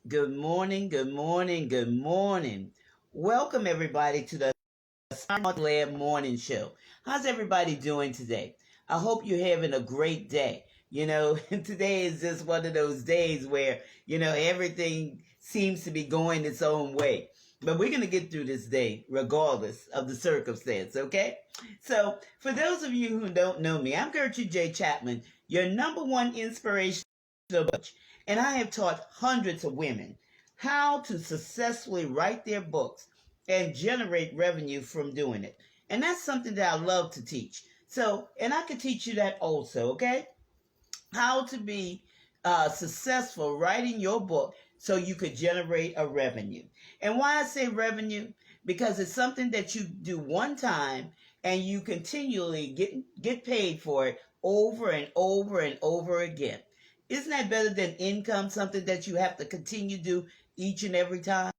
Good morning, good morning, good morning. Welcome everybody to the Smart Lab Morning Show. How's everybody doing today? I hope you're having a great day. Today is just one of those days where, everything seems to be going its own way. But we're going to get through this day regardless of the circumstance, okay? So, for those of you who don't know me, I'm Gertrude J. Chapman, your number one inspirational coach, and I have taught hundreds of women how to successfully write their books and generate revenue from doing it. And that's something that I love to teach. So, and I can teach you that also, okay? How to be successful writing your book so you could generate a revenue. And why I say revenue? Because it's something that you do one time and you continually get paid for it over and over and over again. Isn't that better than income, something that you have to continue to do each and every time?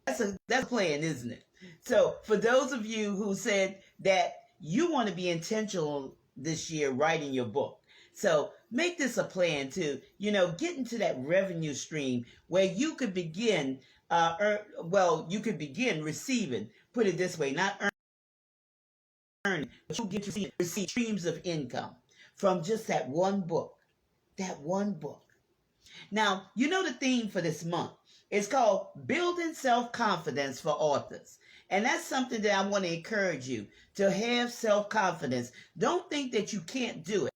That's a plan, isn't it? So for those of you who said that you want to be intentional this year writing your book, so make this a plan to, get into that revenue stream where you could begin, you could begin receiving, put it this way, not earning, but you get to receive streams of income from just that one book. Now, the theme for this month. It's called Building Self-Confidence for Authors. And that's something that I want to encourage you to have self-confidence. Don't think that you can't do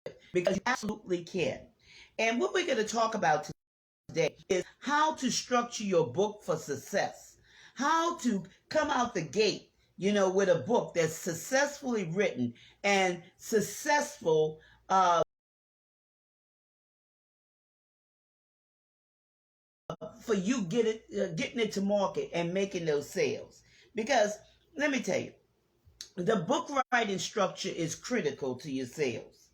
it because you absolutely can. And what we're going to talk about today is how to structure your book for success. How to come out the gate, with a book that's successfully written and successful for you getting it to market and making those sales. Because let me tell you, the book writing structure is critical to your sales.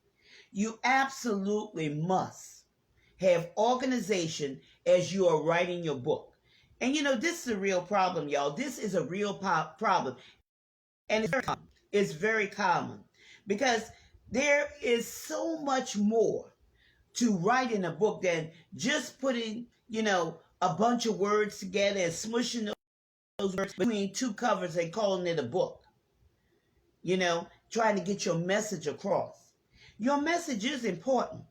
You absolutely must have organization as you are writing your book. And this is a real problem, y'all. This is a real problem. And it's very common because there is so much more to writing a book than just putting, a bunch of words together and smushing those words between two covers and calling it a book. Trying to get your message across. Your message is important,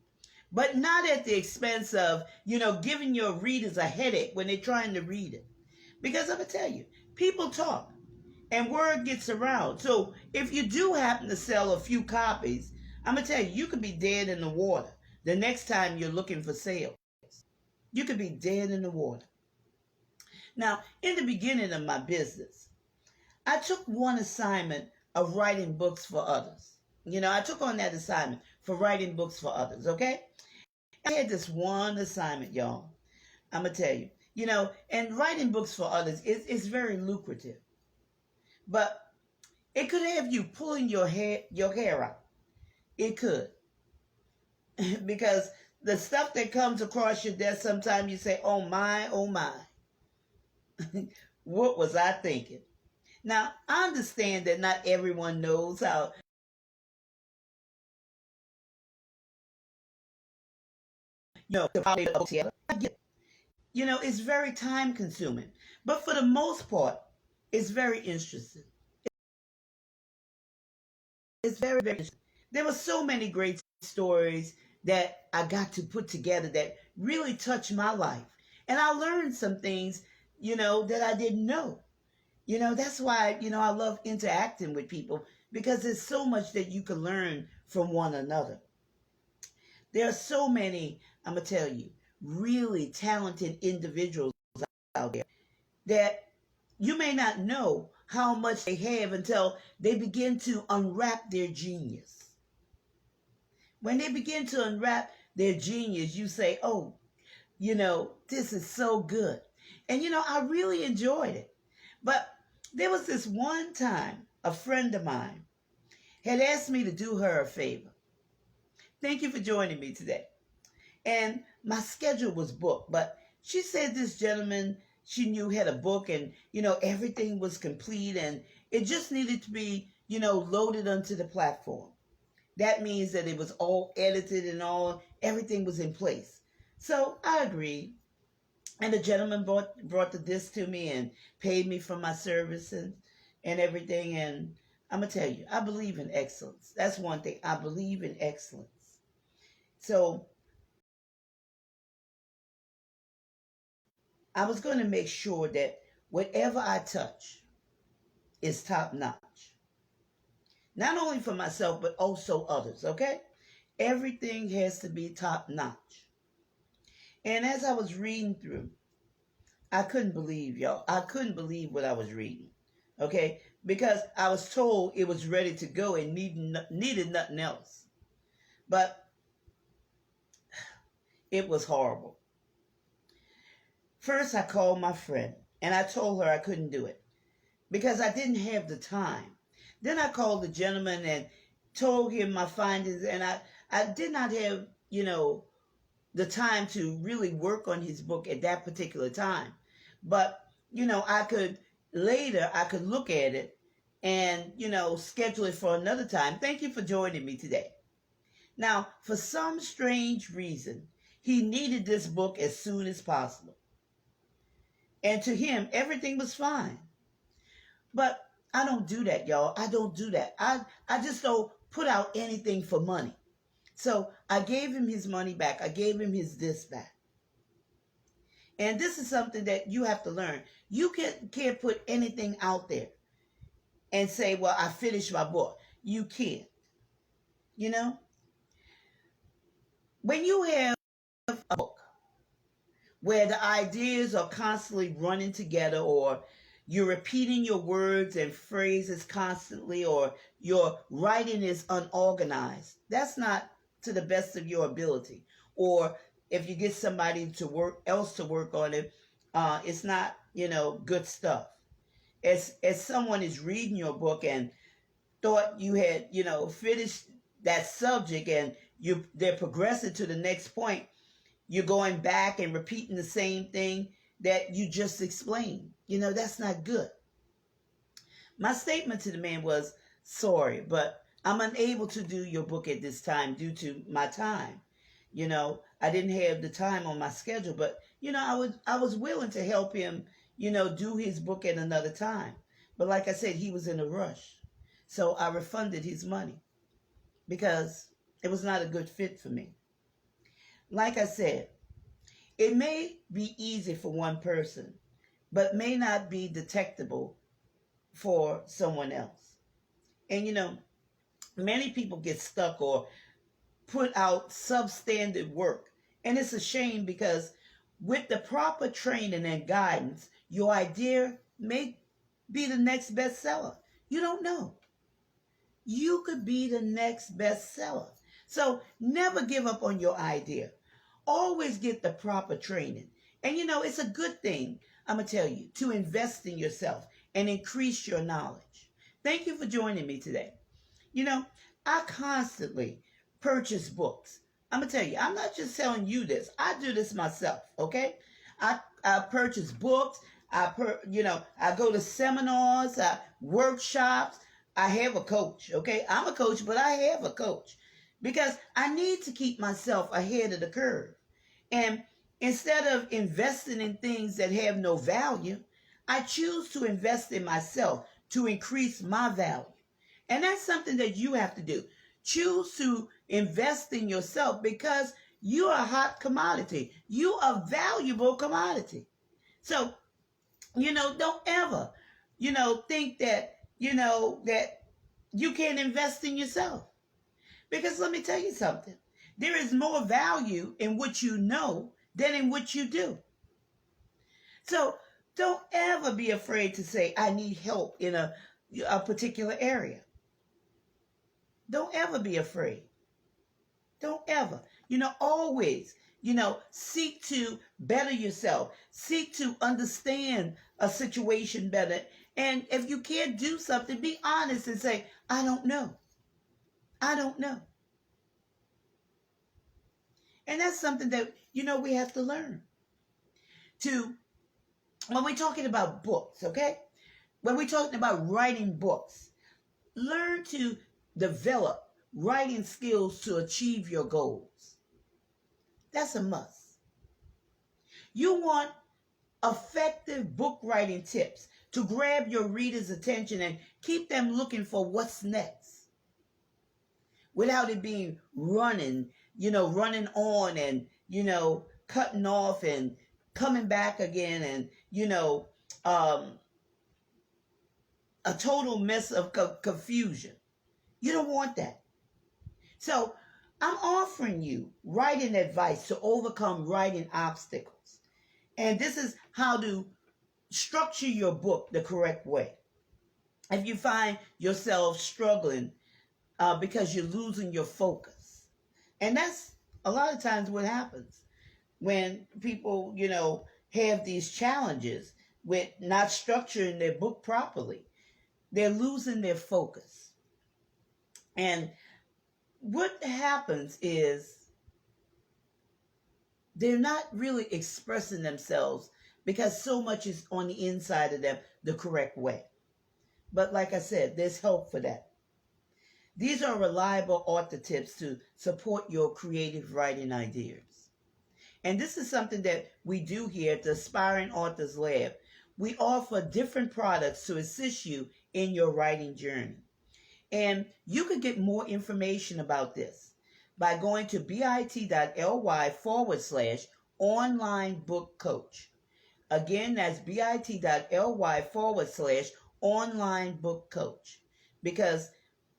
but not at the expense of, giving your readers a headache when they're trying to read it. Because I'm going to tell you, people talk and word gets around. So if you do happen to sell a few copies, I'm going to tell you, you could be dead in the water the next time you're looking for sales. You could be dead in the water. Now, in the beginning of my business, I took one assignment of writing books for others. I took on that assignment for writing books for others, okay? I had this one assignment, y'all. I'm going to tell you, and writing books for others is very lucrative. But it could have you pulling your hair out. It could. Because the stuff that comes across your desk, sometimes you say, oh my, oh my. What was I thinking? Now, I understand that not everyone knows how to probably together. It's very time consuming. But for the most part, it's very interesting. It's very, very interesting. There were so many great stories that I got to put together that really touched my life. And I learned some things, that I didn't know. That's why, I love interacting with people because there's so much that you can learn from one another. There are so many, I'm going to tell you, really talented individuals out there that you may not know how much they have until they begin to unwrap their genius. When they begin to unwrap their genius, you say, oh, this is so good. And, I really enjoyed it. But there was this one time a friend of mine had asked me to do her a favor. Thank you for joining me today. And my schedule was booked, but she said this gentleman she knew had a book and, everything was complete and it just needed to be, loaded onto the platform. That means that it was all edited and everything was in place. So I agreed. And the gentleman brought the disc to me and paid me for my service and everything. And I'm going to tell you, I believe in excellence. That's one thing. I believe in excellence. So I was going to make sure that whatever I touch is top notch. Not only for myself, but also others, okay? Everything has to be top notch. And as I was reading through, I couldn't believe, y'all. I couldn't believe what I was reading, okay? Because I was told it was ready to go and needed nothing else. But it was horrible. First, I called my friend and I told her I couldn't do it because I didn't have the time. Then I called the gentleman and told him my findings, and I did not have, the time to really work on his book at that particular time. But, I could look at it and, schedule it for another time. Thank you for joining me today. Now, for some strange reason, he needed this book as soon as possible. And to him, everything was fine. But I don't do that, y'all. I don't do that. I just don't put out anything for money. So I gave him his money back. I gave him his disc back. And this is something that you have to learn. You can't put anything out there and say, well, I finished my book. You can't. When you have a book where the ideas are constantly running together, or you're repeating your words and phrases constantly, or your writing is unorganized, that's not to the best of your ability. Or if you get somebody to work on it, it's not, good stuff. As someone is reading your book and thought you had, finished that subject, and they're progressing to the next point, you're going back and repeating the same thing that you just explained. That's not good. My statement to the man was, sorry, but I'm unable to do your book at this time due to my time. I didn't have the time on my schedule, but, I was willing to help him, do his book at another time. But like I said, he was in a rush. So I refunded his money because it was not a good fit for me. Like I said, it may be easy for one person, but may not be detectable for someone else. And many people get stuck or put out substandard work. And it's a shame because with the proper training and guidance, your idea may be the next bestseller. You don't know. You could be the next bestseller. So never give up on your idea. Always get the proper training. And it's a good thing, I'm going to tell you, to invest in yourself and increase your knowledge. Thank you for joining me today. I constantly purchase books. I'm going to tell you, I'm not just telling you this. I do this myself, okay? I purchase books. I go to seminars, workshops. I have a coach, okay? I'm a coach, but I have a coach because I need to keep myself ahead of the curve. And instead of investing in things that have no value, I choose to invest in myself to increase my value. And that's something that you have to do. Choose to invest in yourself because you are a hot commodity. You are a valuable commodity. So, don't ever, think that, that you can't invest in yourself. Because let me tell you something. There is more value in what you know than in what you do. So don't ever be afraid to say, I need help in a particular area. Don't ever be afraid. Don't ever. Always, seek to better yourself. Seek to understand a situation better. And if you can't do something, be honest and say, I don't know. I don't know. And that's something that, we have to learn. When we're talking about books, okay? When we're talking about writing books, learn to develop writing skills to achieve your goals. That's a must. You want effective book writing tips to grab your reader's attention and keep them looking for what's next without it being running, running on and, cutting off and coming back again and, um, a total mess of confusion. You don't want that. So I'm offering you writing advice to overcome writing obstacles. And this is how to structure your book the correct way. If you find yourself struggling because you're losing your focus, and that's a lot of times what happens when people, have these challenges with not structuring their book properly. They're losing their focus. And what happens is they're not really expressing themselves because so much is on the inside of them the correct way. But like I said, there's help for that. These are reliable author tips to support your creative writing ideas. And this is something that we do here at the Aspiring Authors Lab. We offer different products to assist you in your writing journey. And you can get more information about this by going to bit.ly/online book coach. Again, that's bit.ly/online book coach. Because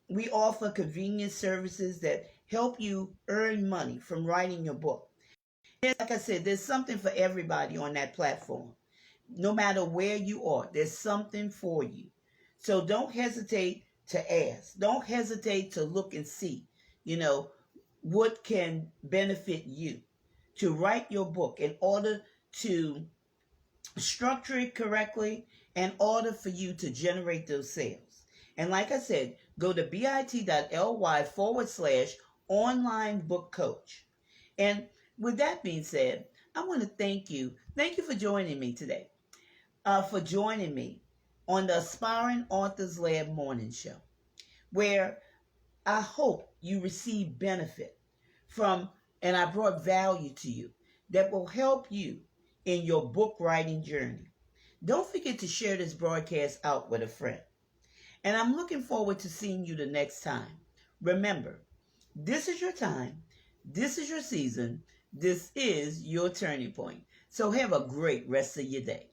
we offer convenient services that help you earn money from writing your book. And like I said, there's something for everybody on that platform. No matter where you are, there's something for you. So don't hesitate to ask. Don't hesitate to look and see, what can benefit you to write your book in order to structure it correctly, in order for you to generate those sales. And like I said, go to bit.ly/online book coach. And with that being said, I want to thank you. Thank you for joining me today, for joining me on the Aspiring Authors Lab Morning Show, where I hope you receive benefit from, and I brought value to you that will help you in your book writing journey. Don't forget to share this broadcast out with a friend. And I'm looking forward to seeing you the next time. Remember, this is your time. This is your season. This is your turning point. So have a great rest of your day.